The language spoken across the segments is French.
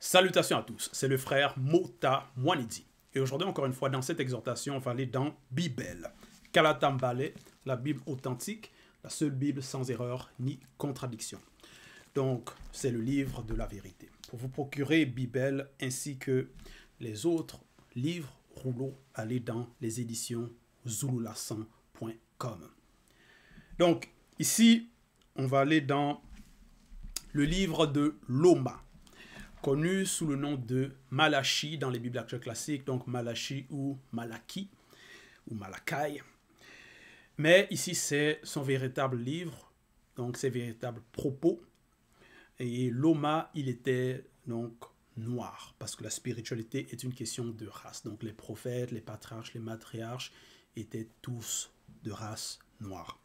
Salutations à tous, c'est le frère Mota Mwanidi. Et aujourd'hui, encore une fois, dans cette exhortation, on va aller dans Bible. Kalatambale, la Bible authentique, la seule Bible sans erreur ni contradiction. Donc, c'est le livre de la vérité. Pour vous procurer Bible ainsi que les autres livres rouleaux, allez dans les éditions zululassan.com. Donc, ici, on va aller dans le livre de Loma, connu sous le nom de Malachi dans les Bibles actuelles classiques, donc Malachi ou Malaki ou Malakai. Mais ici, c'est son véritable livre, donc ses véritables propos. Et Loma, il était donc noir, parce que la spiritualité est une question de race. Donc les prophètes, les patriarches, les matriarches étaient tous de race noire.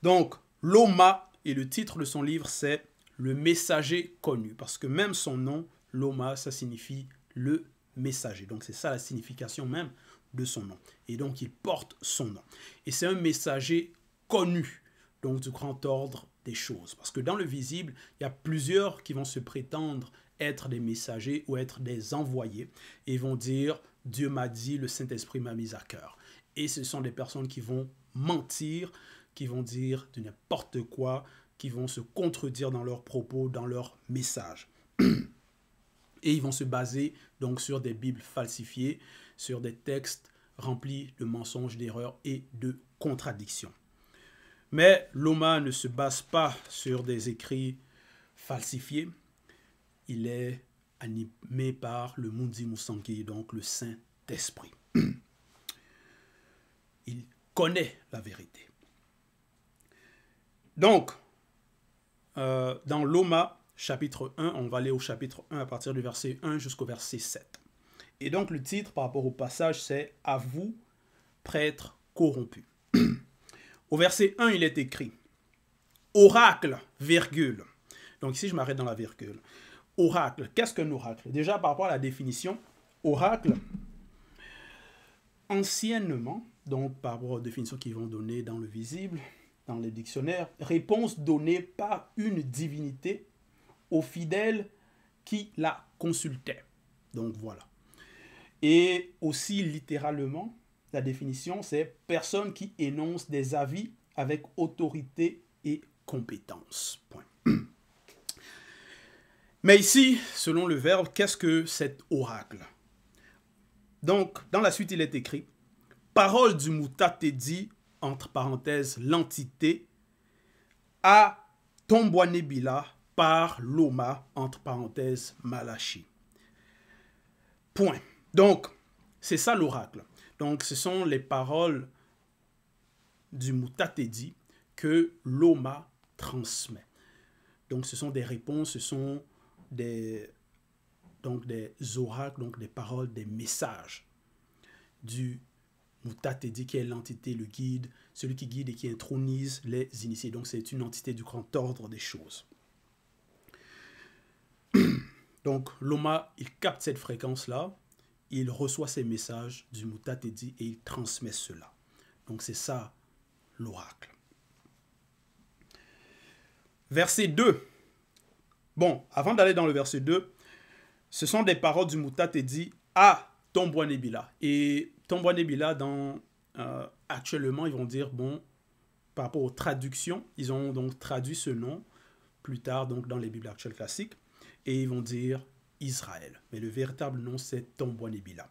Donc Loma, et le titre de son livre, c'est le messager connu, parce que même son nom, Loma, ça signifie le messager. Donc c'est ça la signification même de son nom. Et donc il porte son nom. Et c'est un messager connu, donc du grand ordre des choses. Parce que dans le visible, il y a plusieurs qui vont se prétendre être des messagers ou être des envoyés. Et vont dire, Dieu m'a dit, le Saint-Esprit m'a mis à cœur. Et ce sont des personnes qui vont mentir, qui vont dire de n'importe quoi, qui vont se contredire dans leurs propos, dans leurs messages. Et ils vont se baser donc sur des Bibles falsifiées, sur des textes remplis de mensonges, d'erreurs et de contradictions. Mais Loma ne se base pas sur des écrits falsifiés. Il est animé par le Mundi Musangi, donc le Saint-Esprit. Il connaît la vérité. Donc, dans Loma, chapitre 1, on va aller au chapitre 1 à partir du verset 1 jusqu'au verset 7. Et donc le titre par rapport au passage, c'est « À vous, prêtres corrompus ». Au verset 1, il est écrit « Oracle, virgule ». Donc ici, je m'arrête dans la virgule. Oracle, qu'est-ce qu'un oracle? Déjà, par rapport à la définition, oracle, anciennement, donc par rapport aux définitions qu'ils vont donner dans le visible, dans les dictionnaires, réponse donnée par une divinité aux fidèles qui la consultaient. Donc voilà. Et aussi littéralement, la définition, c'est personne qui énonce des avis avec autorité et compétence. Point. Mais ici, selon le verbe, qu'est-ce que cet oracle? Donc, dans la suite, il est écrit « Parole du Mutatedi » entre parenthèses, l'entité, à Tombouanébila par Loma, entre parenthèses, Malachi. Point. Donc, c'est ça l'oracle. Donc, ce sont les paroles du Mutatedi que Loma transmet. Donc, ce sont des réponses, ce sont des oracles, donc des paroles, des messages du Mutatedi, qui est l'entité, le guide, celui qui guide et qui intronise les initiés. Donc c'est une entité du grand ordre des choses. Donc Loma, il capte cette fréquence-là, il reçoit ces messages du Mutatedi et il transmet cela. Donc c'est ça l'oracle. Verset 2. Bon, avant d'aller dans le verset 2, ce sont des paroles du Mutatedi à Tombouanébila. Et Tombouanébila, actuellement, ils vont dire, bon, par rapport aux traductions, ils ont donc traduit ce nom plus tard donc dans les Bibles actuelles classiques, et ils vont dire Israël. Mais le véritable nom, c'est Tombouanébila.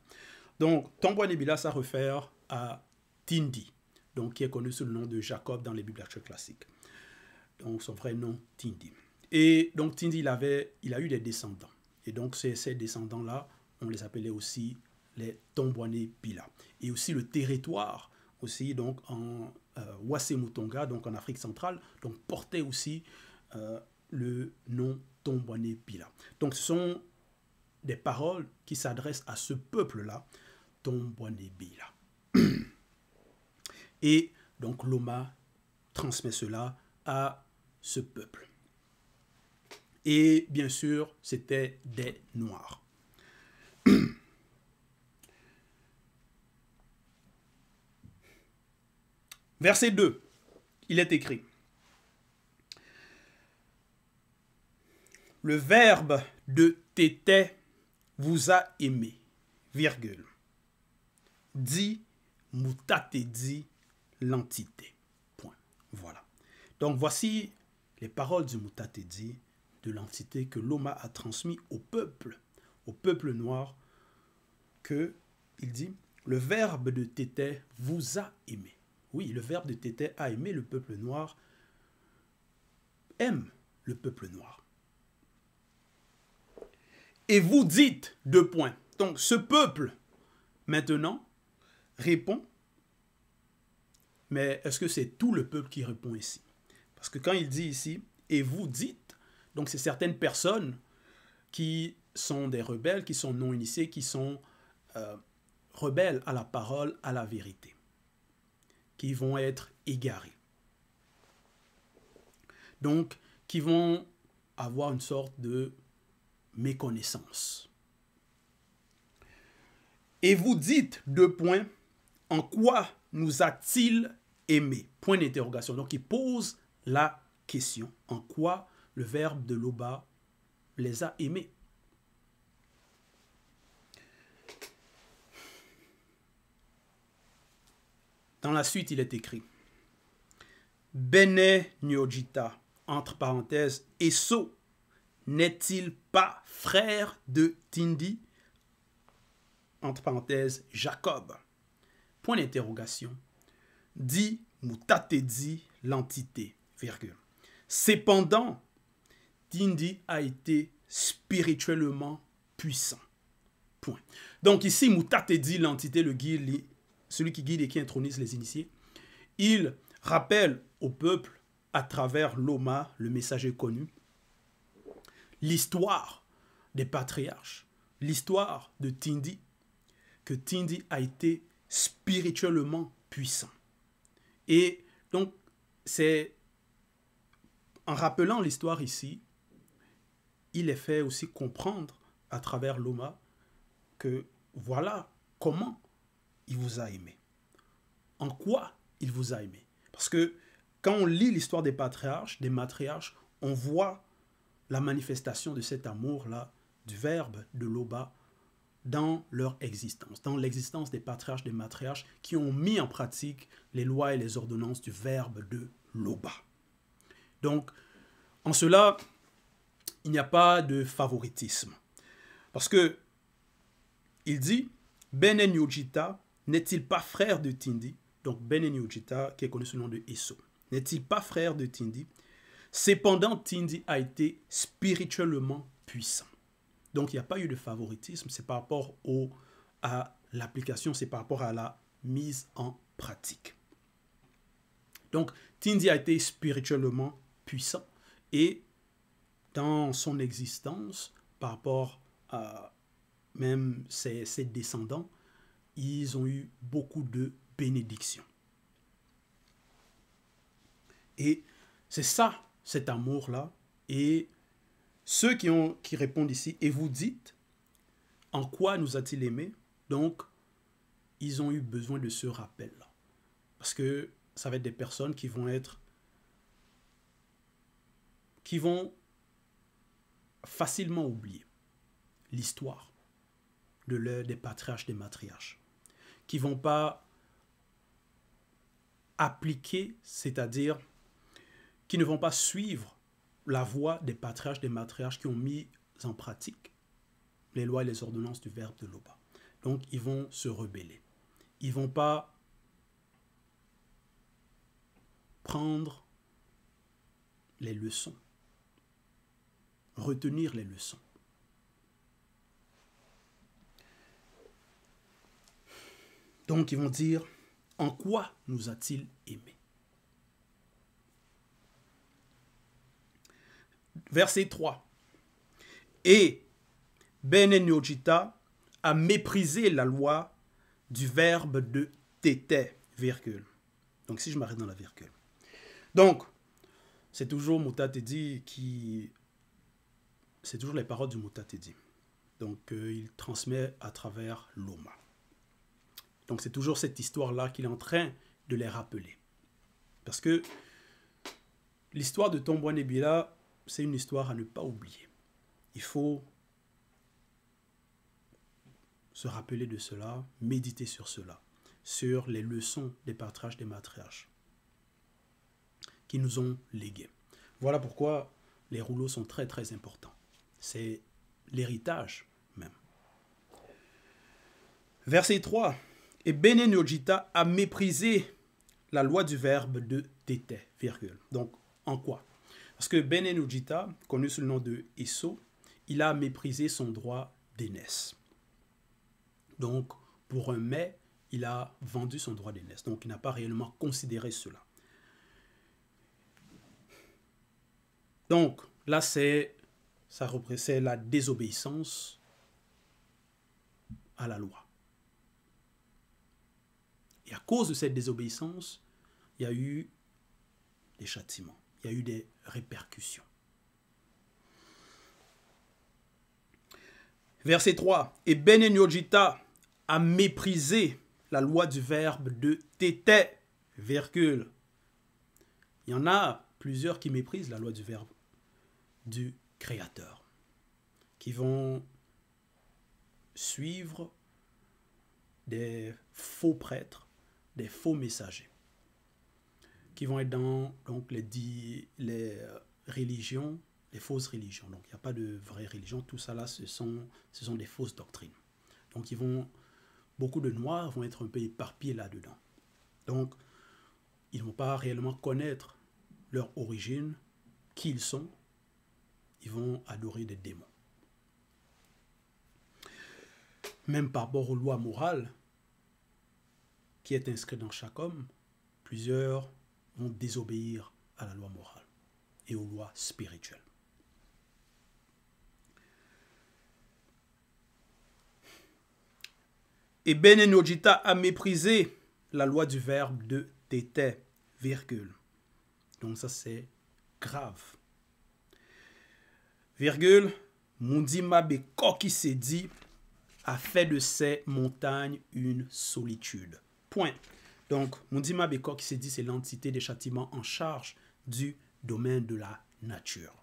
Donc, Tombouanébila, ça réfère à Tindi, donc qui est connu sous le nom de Jacob dans les Bibles actuelles classiques. Donc, son vrai nom, Tindi. Et donc, Tindi, il a eu des descendants. Et donc, ces descendants-là, on les appelait aussi les Tombouanébila. Et aussi le territoire, aussi donc en Ouassemutonga, donc en Afrique centrale, donc portait aussi le nom Tombouanébila. Donc ce sont des paroles qui s'adressent à ce peuple-là, Tombouanébila. Et donc Loma transmet cela à ce peuple. Et bien sûr, c'était des Noirs. Verset 2, il est écrit le verbe de t'était vous a aimé, virgule. Dit, moutate dit l'entité. Point. Voilà. Donc voici les paroles du moutate dit de l'entité que Loma a transmis au peuple noir, que il dit, le verbe de t'était vous a aimé. Oui, le verbe de t'était a aimé le peuple noir, aime le peuple noir. Et vous dites, deux points. Donc ce peuple, maintenant, répond, mais est-ce que c'est tout le peuple qui répond ici? Parce que quand il dit ici, et vous dites, donc c'est certaines personnes qui sont des rebelles, qui sont non initiés, qui sont rebelles à la parole, à la vérité, qui vont être égarés. Donc, qui vont avoir une sorte de méconnaissance. Et vous dites, deux points, en quoi nous a-t-il aimé? Point d'interrogation. Donc, il pose la question. En quoi le verbe de Loba les a aimés? Dans la suite, il est écrit Bene Nyojita, entre parenthèses, Eso, n'est-il pas frère de Tindi, entre parenthèses, Jacob? Point d'interrogation. Dit Moutate dit l'entité, virgule. Cependant, Tindi a été spirituellement puissant. Point. Donc ici, Moutate dit l'entité, le guide, celui qui guide et qui intronise les initiés, il rappelle au peuple, à travers Loma, le messager connu, l'histoire des patriarches, l'histoire de Tindi, que Tindi a été spirituellement puissant. Et donc, c'est en rappelant l'histoire ici, il est fait aussi comprendre à travers Loma que voilà comment il vous a aimé. En quoi il vous a aimé. Parce que quand on lit l'histoire des patriarches, des matriarches, on voit la manifestation de cet amour-là, du verbe de Loba, dans leur existence, dans l'existence des patriarches, des matriarches qui ont mis en pratique les lois et les ordonnances du verbe de Loba. Donc, en cela, il n'y a pas de favoritisme. Parce que il dit, Bene Nyojita n'est-il pas frère de Tindi? Donc Bene Nyojita, qui est connu sous le nom de Eso, n'est-il pas frère de Tindi? Cependant, Tindi a été spirituellement puissant. Donc il n'y a pas eu de favoritisme, c'est par rapport à l'application, c'est par rapport à la mise en pratique. Donc Tindi a été spirituellement puissant et dans son existence, par rapport à même ses descendants, ils ont eu beaucoup de bénédictions. Et c'est ça, cet amour-là. Et ceux qui répondent ici, et vous dites, en quoi nous a-t-il aimé? Donc, ils ont eu besoin de ce rappel-là. Parce que ça va être des personnes qui vont facilement oublier l'histoire des patriarches, des matriarches, qui ne vont pas appliquer, c'est-à-dire qui ne vont pas suivre la voie des patriarches, des matriarches qui ont mis en pratique les lois et les ordonnances du verbe de Loba. Donc, ils vont se rebeller. Ils ne vont pas prendre les leçons, retenir les leçons. Donc, ils vont dire, en quoi nous a-t-il aimés? Verset 3. Et Bene Nyojita a méprisé la loi du verbe de tété, virgule. Donc, si je m'arrête dans la virgule. Donc, c'est toujours Moutate dit c'est toujours les paroles du Moutate dit. Donc, il transmet à travers Loma. Donc, c'est toujours cette histoire-là qu'il est en train de les rappeler. Parce que l'histoire de Tombouanébila, c'est une histoire à ne pas oublier. il faut se rappeler de cela, méditer sur cela, sur les leçons des patriarches, des matriarches qui nous ont légués. Voilà pourquoi les rouleaux sont très très importants. C'est l'héritage même. Verset 3. Et Bene-Nogita a méprisé la loi du verbe de Tété, virgule. Donc, en quoi? Parce que Bene-Nogita, connu sous le nom de Isso, il a méprisé son droit d'aînesse. Donc, pour un mais, il a vendu son droit d'aînesse. Donc, il n'a pas réellement considéré cela. Donc, là, c'est la désobéissance à la loi. Et à cause de cette désobéissance, il y a eu des châtiments, il y a eu des répercussions. Verset 3. Et Bene-Nogita a méprisé la loi du verbe de Tété, virgule. Il y en a plusieurs qui méprisent la loi du verbe du Créateur, qui vont suivre des faux prêtres, des faux messagers, qui vont être dans donc, les religions, les fausses religions. Donc il n'y a pas de vraie religion, tout ça là, ce sont des fausses doctrines. Donc beaucoup de noirs vont être un peu éparpillés là-dedans. Donc ils ne vont pas réellement connaître leur origine, qui ils sont, ils vont adorer des démons. Même par rapport aux lois morales qui est inscrite dans chaque homme, plusieurs vont désobéir à la loi morale et aux lois spirituelles. Et Bene-Nogita a méprisé la loi du verbe de Tété, virgule. Donc ça c'est grave. Virgule, Mundima Bekoki s'est dit, a fait de ces montagnes une solitude. Point. Donc, Mundima Bekoki s'est dit, c'est l'entité des châtiments en charge du domaine de la nature.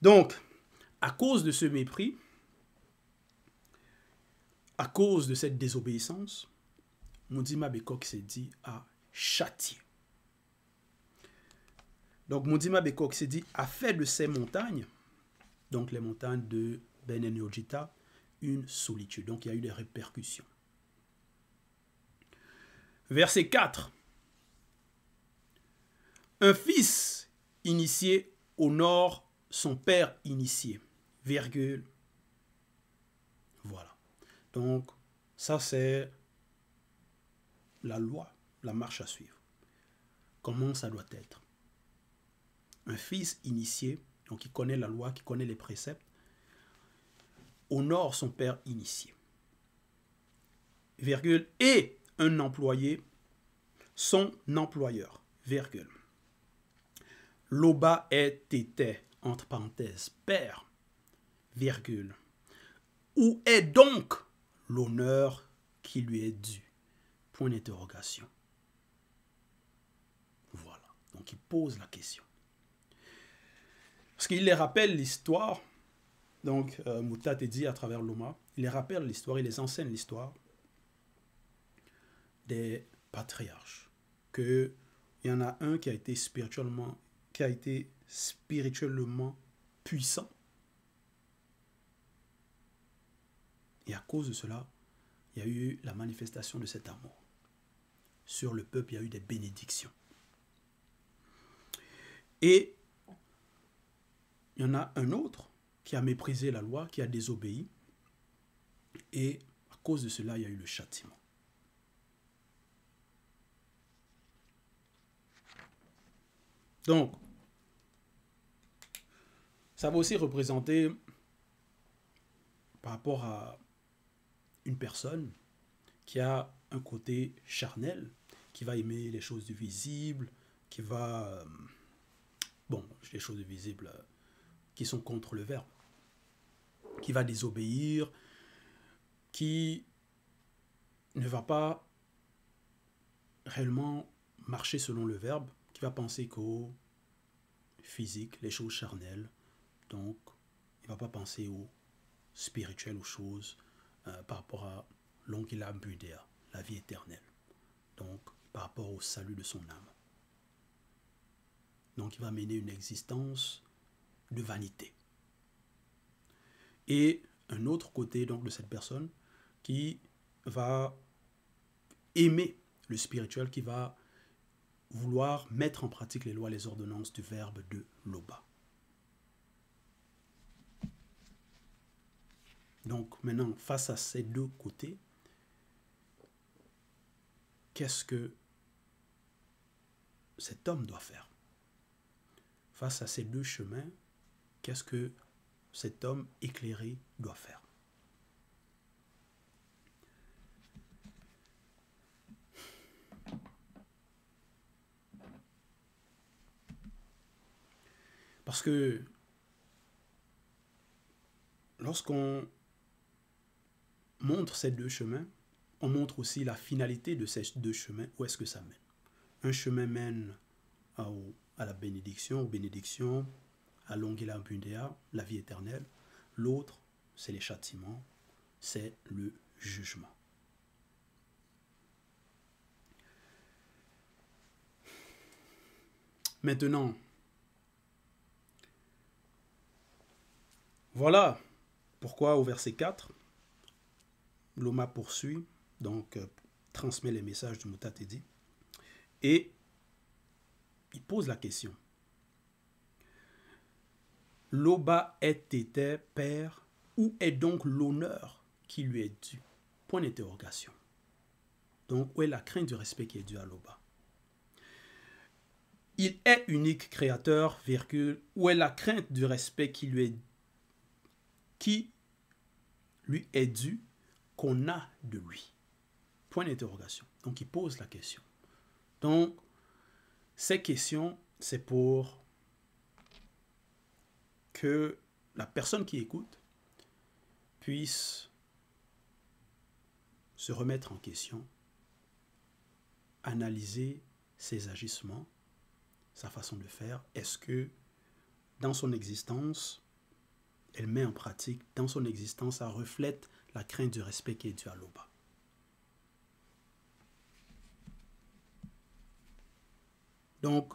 Donc, à cause de ce mépris, à cause de cette désobéissance, Mundima Bekoki s'est dit à châtier. Donc, Mundima Bekoki s'est dit, a fait de ces montagnes, donc les montagnes de Bene-Nogita, une solitude. Donc, il y a eu des répercussions. Verset 4. Un fils initié honore son père initié. Virgule. Voilà. Donc, ça c'est la loi, la marche à suivre. Comment ça doit être? Un fils initié, donc qui connaît la loi, qui connaît les préceptes, honore son père initié. Virgule. Et un employé, son employeur. Virgule. Loba est Tété, entre parenthèses, père. Virgule. Où est donc l'honneur qui lui est dû? Point d'interrogation. Voilà. Donc il pose la question. Parce qu'il les rappelle l'histoire. Donc Mouta te dit à travers Loma, il les rappelle l'histoire, il les enseigne l'histoire des patriarches. Qu'il y en a un qui a été spirituellement puissant. Et à cause de cela, il y a eu la manifestation de cet amour. Sur le peuple, il y a eu des bénédictions. Et il y en a un autre qui a méprisé la loi, qui a désobéi. Et à cause de cela, il y a eu le châtiment. Donc, ça va aussi représenter, par rapport à une personne qui a un côté charnel, qui va aimer les choses du visible, qui va... les choses du visible qui sont contre le verbe, qui va désobéir, qui ne va pas réellement marcher selon le verbe, qui va penser qu'au physique, les choses charnelles, donc il va va pas penser au spirituel, aux choses par rapport à l'Ongila Budéa, la vie éternelle. Donc, par rapport au salut de son âme. Donc, il va mener une existence de vanité. Et un autre côté donc de cette personne qui va aimer le spirituel, qui va vouloir mettre en pratique les lois, les ordonnances du verbe de Loba. Donc maintenant, face à ces deux côtés, qu'est-ce que cet homme doit faire? Face à ces deux chemins, qu'est-ce que cet homme éclairé doit faire? Parce que lorsqu'on montre ces deux chemins, on montre aussi la finalité de ces deux chemins, où est-ce que ça mène. Un chemin mène à la bénédiction, aux bénédictions, à l'Ongila Bundea, la vie éternelle. L'autre, c'est les châtiments, c'est le jugement. Maintenant, voilà pourquoi au verset 4, Loma poursuit, donc transmet les messages du Mutatedi, et il pose la question. Loba est été père, où est donc l'honneur qui lui est dû? Point d'interrogation. Donc, où est la crainte du respect qui est due à Loba? Il est unique créateur, virgule, où est la crainte du respect qui lui est dû, qu'on a de lui? Point d'interrogation. Donc, il pose la question. Donc, ces questions, c'est pour que la personne qui écoute puisse se remettre en question, analyser ses agissements, sa façon de faire. Est-ce que dans son existence, elle met en pratique, dans son existence, ça reflète la crainte du respect qui est dû à Loba? Donc,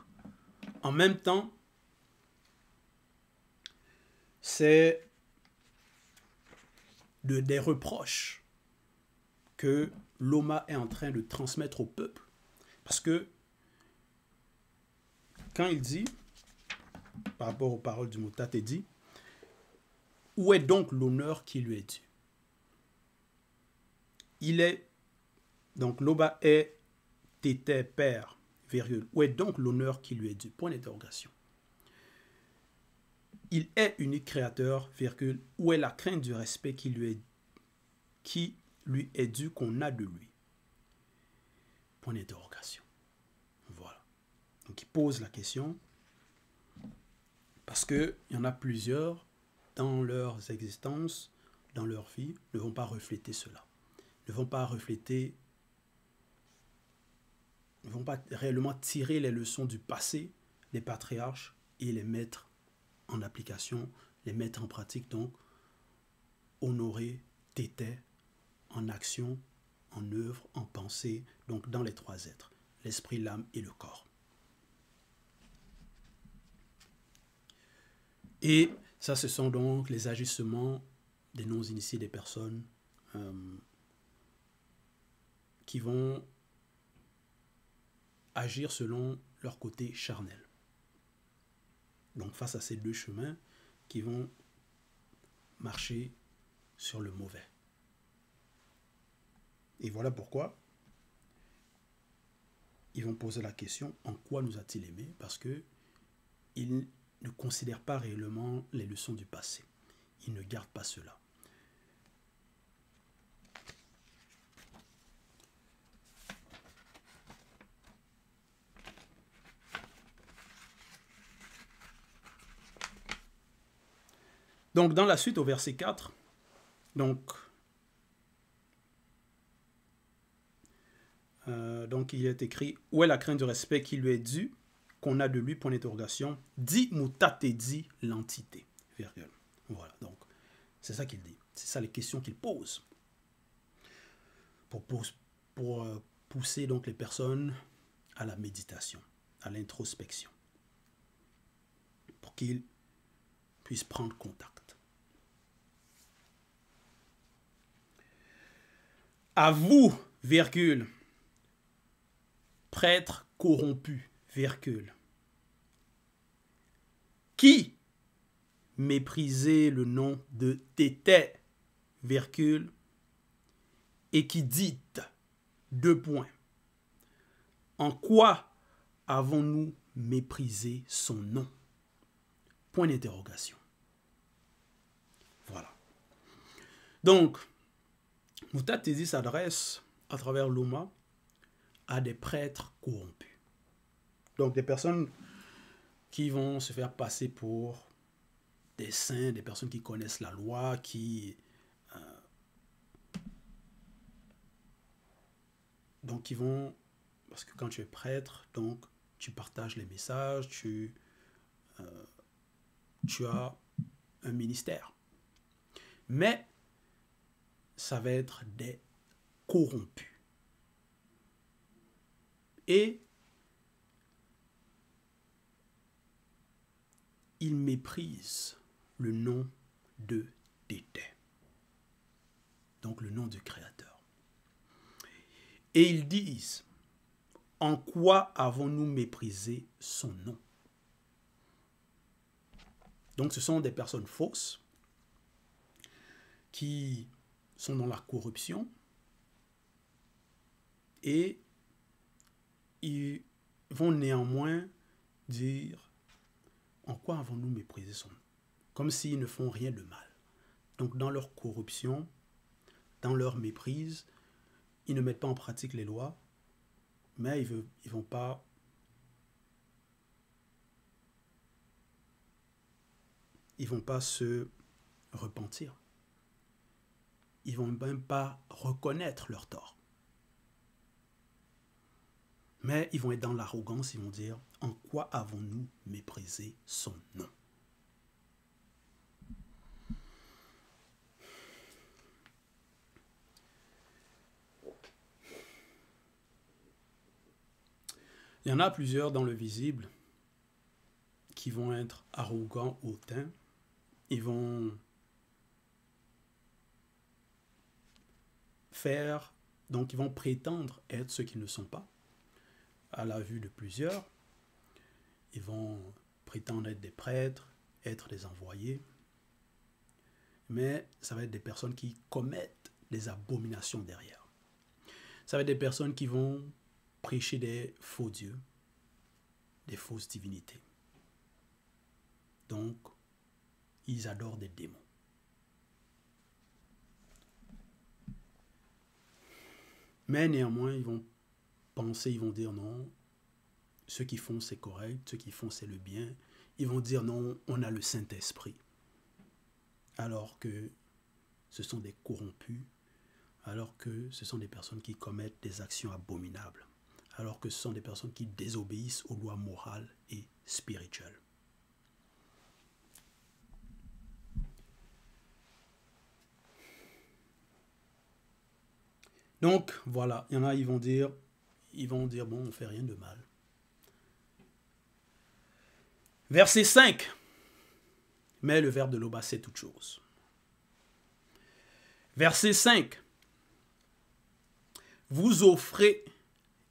en même temps, c'est des reproches que Loma est en train de transmettre au peuple. Parce que quand il dit, par rapport aux paroles du Mutatedi, où est donc l'honneur qui lui est dû? Il est, donc Loba est tété père, virgule, où est donc l'honneur qui lui est dû? Point d'interrogation. Il est unique créateur, virgule, où est la crainte du respect qui lui est dû, qu'on a de lui? Point d'interrogation. Voilà. Donc il pose la question parce qu'il y en a plusieurs dans leurs existences, dans leur vie, ne vont pas refléter cela. Ne vont pas refléter, ne vont pas réellement tirer les leçons du passé des patriarches et les mettre en application, les mettre en pratique, donc honorer tété en action, en œuvre, en pensée, donc dans les trois êtres, l'esprit, l'âme et le corps. Et ça, ce sont donc les agissements des non-initiés, des personnes qui vont agir selon leur côté charnel. Donc face à ces deux chemins qui vont marcher sur le mauvais. Et voilà pourquoi ils vont poser la question, en quoi nous a-t-il aimés? Parce qu'ils ne considèrent pas réellement les leçons du passé. Ils ne gardent pas cela. Donc, dans la suite, au verset 4, donc il est écrit « Où est la crainte du respect qui lui est dû, qu'on a de lui, point d'interrogation, dit Mutatedi l'entité. » Voilà, donc C'est ça qu'il dit. C'est ça les questions qu'il pose. Pour pousser donc les personnes à la méditation, à l'introspection. Pour qu'ils puissent prendre contact. À vous, virgule, prêtre corrompu, virgule, qui méprisez le nom de Tété, virgule, et qui dites, deux points, en quoi avons-nous méprisé son nom? Point d'interrogation. Voilà. Donc, Moutatézi s'adresse à travers l'Ouma à des prêtres corrompus. Donc, des personnes qui vont se faire passer pour des saints, des personnes qui connaissent la loi, donc qui vont, parce que quand tu es prêtre, donc tu partages les messages, tu as un ministère. Mais ça va être des corrompus. Et ils méprisent le nom de Tété. Donc le nom du Créateur. Et ils disent, en quoi avons-nous méprisé son nom? Donc ce sont des personnes fausses qui sont dans la corruption et ils vont néanmoins dire en quoi avons-nous méprisé son nom? Comme s'ils ne font rien de mal. Donc dans leur corruption, dans leur méprise, ils ne mettent pas en pratique les lois, mais ils vont pas se repentir. Ils vont même pas reconnaître leur tort. Mais ils vont être dans l'arrogance, ils vont dire, en quoi avons-nous méprisé son nom? Il y en a plusieurs dans le visible qui vont être arrogants, hautains. Ils vont donc ils vont prétendre être ce qu'ils ne sont pas. À la vue de plusieurs, ils vont prétendre être des prêtres, être des envoyés. Mais ça va être des personnes qui commettent des abominations derrière. Ça va être des personnes qui vont prêcher des faux dieux, des fausses divinités. Donc, ils adorent des démons. Mais néanmoins, ils vont penser, ils vont dire non, ce qu'ils font c'est correct, ce qu'ils font c'est le bien. Ils vont dire non, on a le Saint-Esprit. Alors que ce sont des corrompus, alors que ce sont des personnes qui commettent des actions abominables, alors que ce sont des personnes qui désobéissent aux lois morales et spirituelles. Donc, voilà, il y en a, ils vont dire, bon, on ne fait rien de mal. Verset 5. Mais le verbe de l'Oba, c'est toute chose. Verset 5. Vous offrez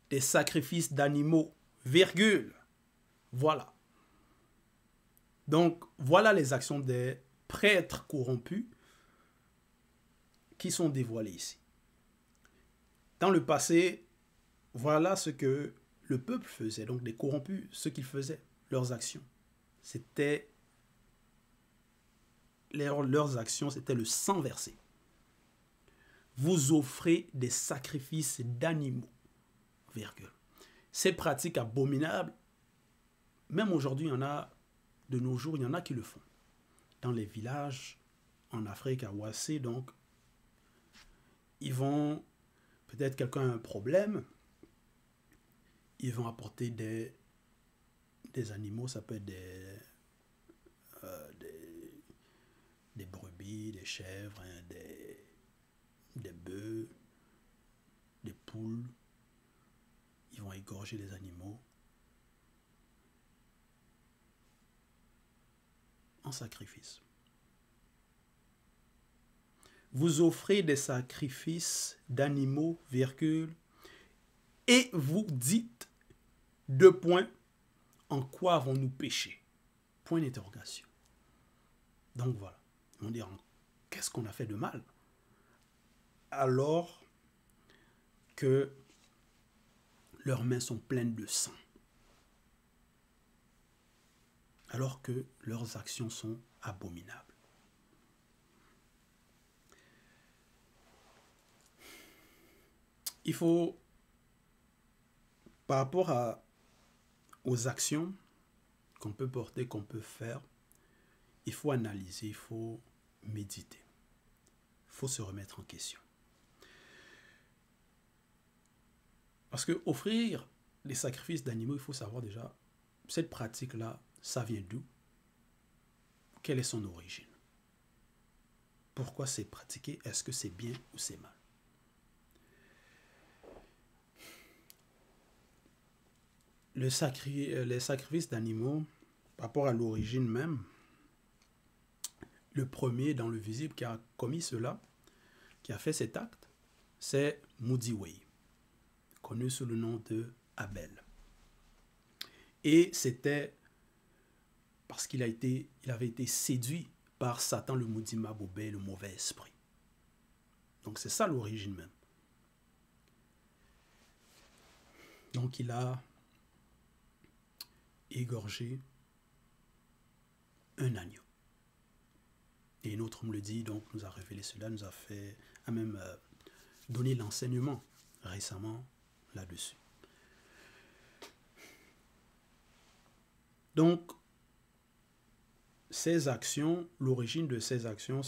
des sacrifices d'animaux, virgule. Voilà. Donc, voilà les actions des prêtres corrompus qui sont dévoilées ici. Dans le passé, voilà ce que le peuple faisait. Donc, les corrompus, ce qu'ils faisaient, leurs actions. Leurs actions, c'était le sang versé. Vous offrez des sacrifices d'animaux, virgule. Ces pratiques abominables, même aujourd'hui, il y en a, de nos jours, il y en a qui le font. Dans les villages, en Afrique, à Ouassé, donc, ils vont, peut-être quelqu'un a un problème, ils vont apporter des animaux, ça peut être des brebis, brebis, des chèvres, des bœufs, des poules. Ils vont égorger des animaux en sacrifice. Vous offrez des sacrifices d'animaux, virgule, et vous dites, deux points, en quoi avons-nous péché? Point d'interrogation. Donc voilà, ils vont dire, qu'est-ce qu'on a fait de mal? Alors que leurs mains sont pleines de sang. Alors que leurs actions sont abominables. Il faut, par rapport aux actions qu'on peut porter, qu'on peut faire, il faut analyser, il faut méditer. Il faut se remettre en question. Parce que offrir les sacrifices d'animaux, il faut savoir déjà, cette pratique-là, ça vient d'où? Quelle est son origine? Pourquoi c'est pratiqué? Est-ce que c'est bien ou c'est mal? Les sacrifices d'animaux, par rapport à l'origine même, le premier dans le visible qui a commis cela, qui a fait cet acte, c'est Mudiwei, connu sous le nom de Abel. Et c'était parce qu'il avait été séduit par Satan, le Mudimabobé, le mauvais esprit. Donc c'est ça l'origine même. Donc il a égorgé un agneau. Et une autre me le dit, donc nous a révélé cela, a même donné l'enseignement récemment là-dessus. Donc, ces actions, l'origine de ces actions,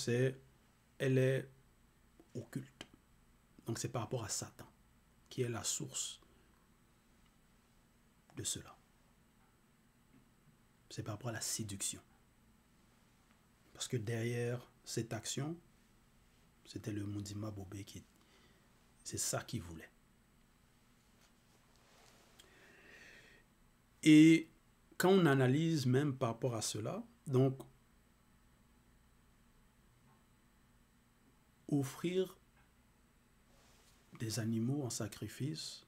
elle est occulte. Donc c'est par rapport à Satan, qui est la source de cela. C'est par rapport à la séduction. Parce que derrière cette action, c'était le Mudimabobé c'est ça qu'il voulait. Et quand on analyse même par rapport à cela, donc offrir des animaux en sacrifice,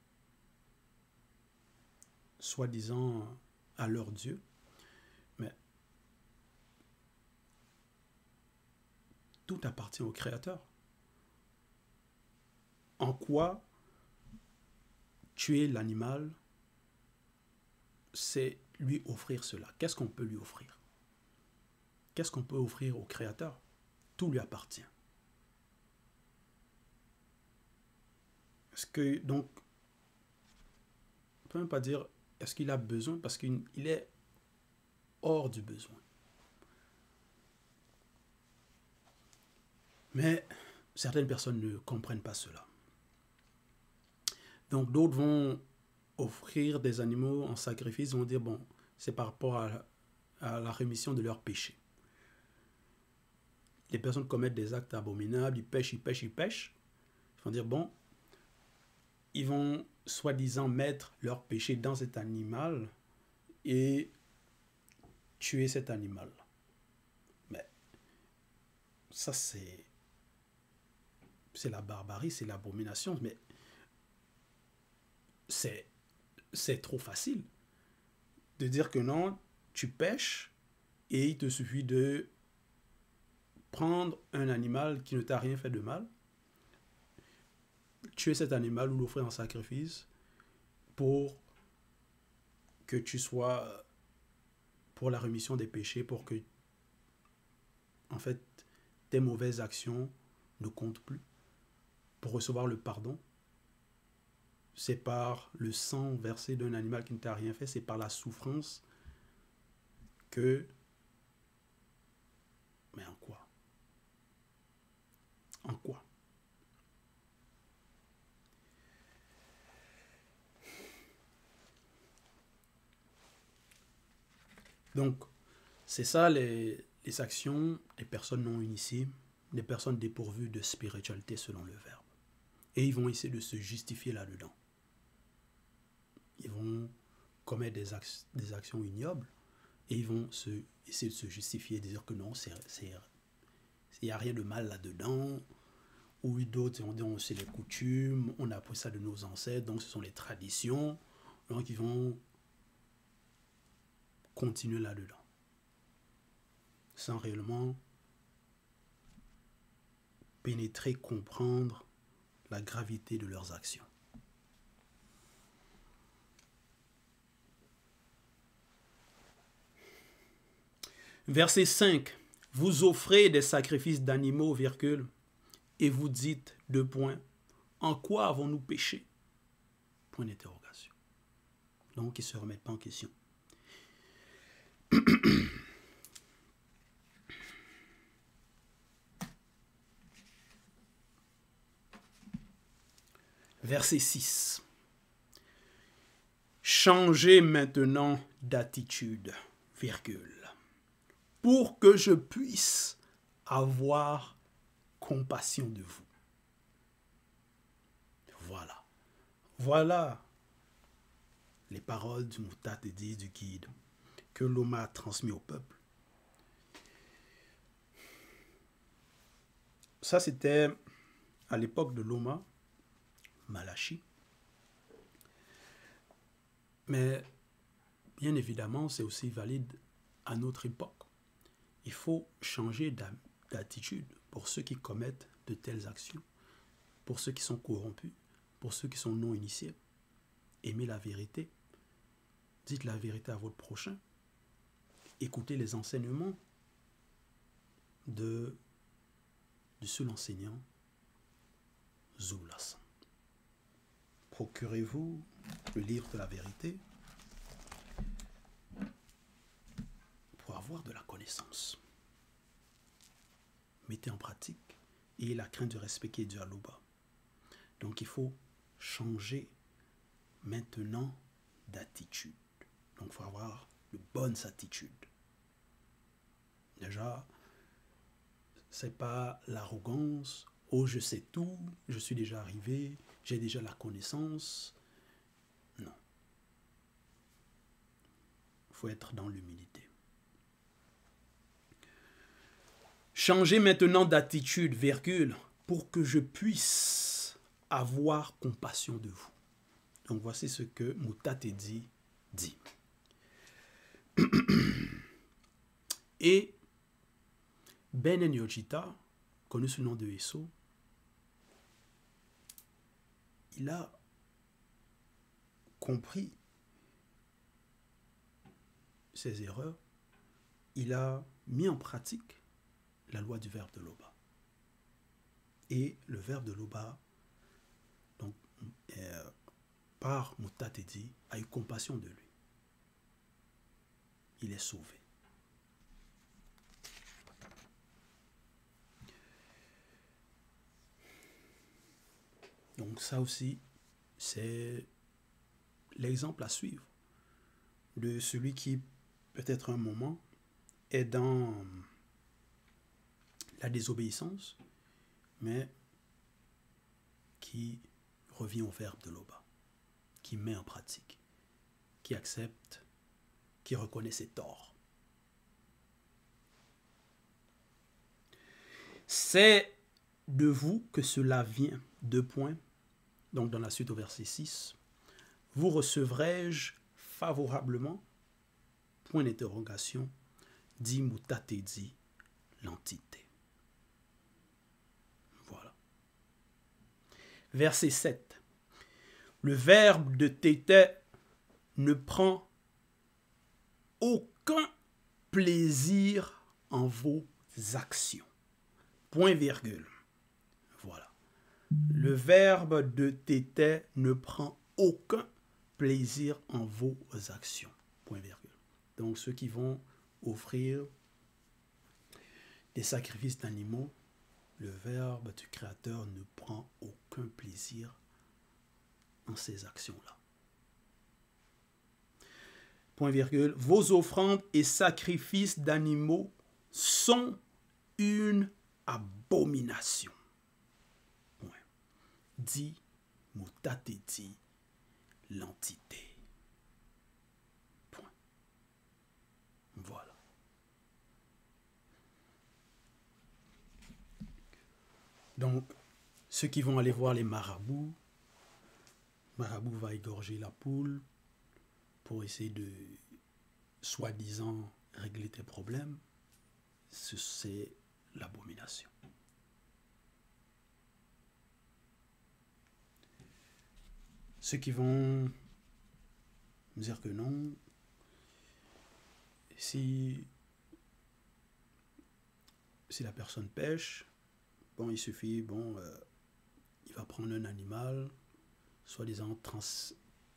soi-disant à leur Dieu, mais tout appartient au Créateur. En quoi tuer l'animal, c'est lui offrir cela? Qu'est-ce qu'on peut lui offrir? Qu'est-ce qu'on peut offrir au Créateur? Tout lui appartient. Est-ce que, donc, on ne peut même pas dire est-ce qu'il a besoin, parce qu'il est hors du besoin. Mais certaines personnes ne comprennent pas cela. Donc d'autres vont offrir des animaux en sacrifice, vont dire, bon, c'est par rapport à la rémission de leurs péchés. Les personnes commettent des actes abominables, ils pêchent. Ils vont dire, bon, ils vont soi-disant mettre leur péché dans cet animal et tuer cet animal. Mais ça, c'est la barbarie, c'est l'abomination, mais c'est trop facile de dire que non, tu pêches et il te suffit de prendre un animal qui ne t'a rien fait de mal, tuer cet animal ou l'offrir en sacrifice pour que tu sois pour la rémission des péchés, pour que en fait tes mauvaises actions ne comptent plus, pour recevoir le pardon. C'est par le sang versé d'un animal qui ne t'a rien fait, c'est par la souffrance que... Mais en quoi? En quoi? Donc, c'est ça les actions des personnes non initiées des personnes dépourvues de spiritualité selon le verbe. Et ils vont essayer de se justifier là-dedans. Ils vont commettre des actions ignobles et ils vont essayer de se justifier, de dire que non, il n'y a rien de mal là-dedans. Ou d'autres vont dire c'est les coutumes, on a appris ça de nos ancêtres, donc ce sont les traditions. Donc ils vont continuer là-dedans. Sans réellement pénétrer, comprendre la gravité de leurs actions. Verset 5. Vous offrez des sacrifices d'animaux, virgule, et vous dites, deux points, en quoi avons-nous péché? Point d'interrogation. Donc, ils ne se remettent pas en question. Verset 6. Changez maintenant d'attitude, virgule, pour que je puisse avoir compassion de vous. Voilà. Voilà les paroles du Mutatedi, du guide, que Loma a transmis au peuple. Ça, c'était à l'époque de Loma, Malachi. Mais bien évidemment, c'est aussi valide à notre époque. Il faut changer d'attitude pour ceux qui commettent de telles actions, pour ceux qui sont corrompus, pour ceux qui sont non initiés. Aimez la vérité. Dites la vérité à votre prochain. Écoutez les enseignements de seul enseignant Zoulassan. Procurez-vous le livre de la vérité pour avoir de la connaissance. Mettez en pratique et la crainte de respecter Dieu à l'Oba. Donc il faut changer maintenant d'attitude. Donc il faut avoir de bonnes attitudes. Déjà, c'est pas l'arrogance, oh je sais tout, je suis déjà arrivé, j'ai déjà la connaissance. Non. Il faut être dans l'humilité. Changez maintenant d'attitude, virgule, pour que je puisse avoir compassion de vous. Donc voici ce que Mutatedi dit. Et Benen Yojita, connu sous le nom de Esso, il a compris ses erreurs, il a mis en pratique la loi du verbe de Loba. Et le verbe de Loba, donc, par Mutatedi, a eu compassion de lui. Il est sauvé. Donc ça aussi, c'est l'exemple à suivre de celui qui, peut-être un moment, est dans la désobéissance, mais qui revient au verbe de Loba, qui met en pratique, qui accepte, qui reconnaît ses torts. C'est de vous que cela vient, deux points, donc dans la suite au verset 6, vous recevrai-je favorablement, point d'interrogation, dit Mutatedi, l'entité. Voilà. Verset 7. Le verbe de tété ne prend aucun plaisir en vos actions. Point virgule. Voilà. Le verbe de tété ne prend aucun plaisir en vos actions. Point virgule. Donc ceux qui vont offrir des sacrifices d'animaux, le verbe du Créateur ne prend aucun plaisir en ces actions-là. Point virgule. Vos offrandes et sacrifices d'animaux sont une abomination. Point. Dit, mutate dit, l'entité. Point. Voilà. Donc, ceux qui vont aller voir les marabouts, marabout va égorger la poule pour essayer de, soi-disant, régler tes problèmes. C'est l'abomination. Ceux qui vont dire que non, si la personne pêche, bon, il suffit, bon, il va prendre un animal, soi-disant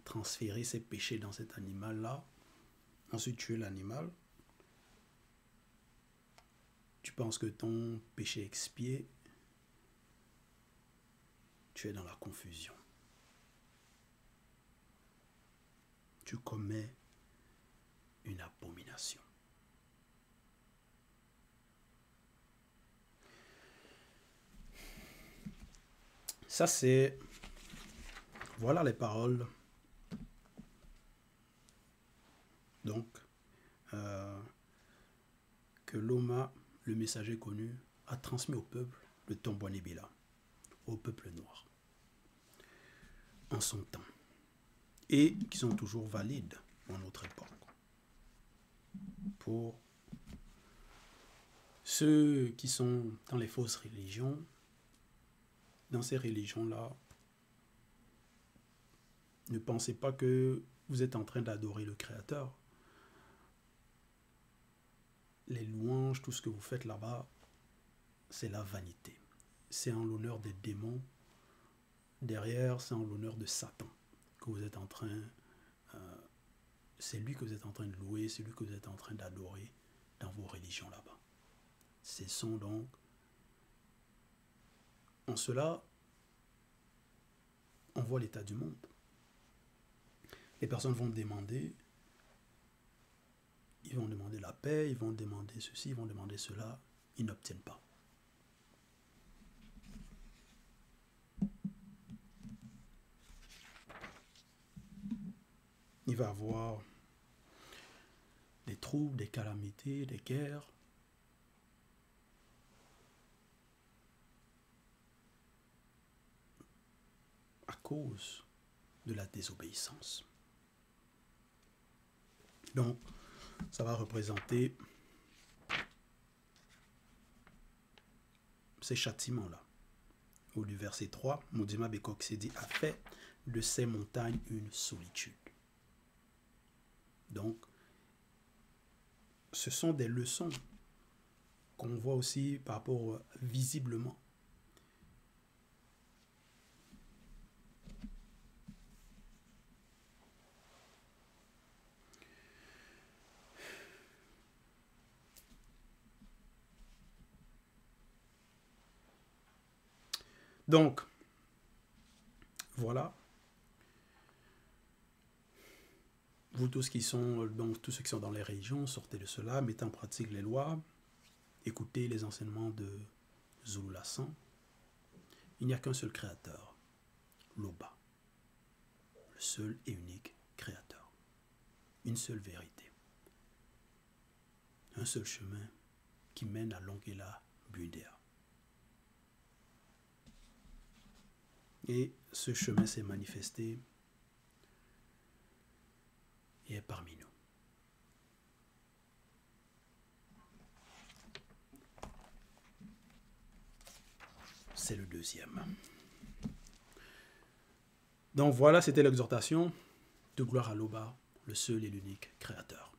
transférer ses péchés dans cet animal-là, ensuite tuer l'animal. Tu penses que ton péché expié, tu es dans la confusion. Tu commets une abomination. Ça, c'est... Voilà les paroles. Donc, que Loma, le messager connu, a transmis au peuple de Tombouanébila, au peuple noir, en son temps, et qui sont toujours valides en notre époque. Pour ceux qui sont dans les fausses religions, dans ces religions-là, ne pensez pas que vous êtes en train d'adorer le Créateur. Les louanges, tout ce que vous faites là-bas, c'est la vanité. C'est en l'honneur des démons. Derrière, c'est en l'honneur de Satan que vous êtes en train... c'est lui que vous êtes en train de louer, c'est lui que vous êtes en train d'adorer dans vos religions là-bas. Ce sont donc... En cela, on voit l'état du monde. Les personnes vont demander... Ils vont demander la paix, ils vont demander ceci, ils vont demander cela. Ils n'obtiennent pas. Il va y avoir des troubles, des calamités, des guerres. À cause de la désobéissance. Donc, ça va représenter ces châtiments-là. Au verset 3, Moudima Bekok s'est dit, a fait de ces montagnes une solitude. Donc, ce sont des leçons qu'on voit aussi par rapport visiblement. Donc, voilà. Vous tous qui sont, donc tous ceux qui sont dans les régions, sortez de cela, mettez en pratique les lois, écoutez les enseignements de Zulu Lassan. Il n'y a qu'un seul créateur, Loba, le seul et unique créateur. Une seule vérité. Un seul chemin qui mène à Longela Bundea. Et ce chemin s'est manifesté et est parmi nous. C'est le deuxième. Donc voilà, c'était l'exhortation de gloire à Loba, le seul et l'unique créateur.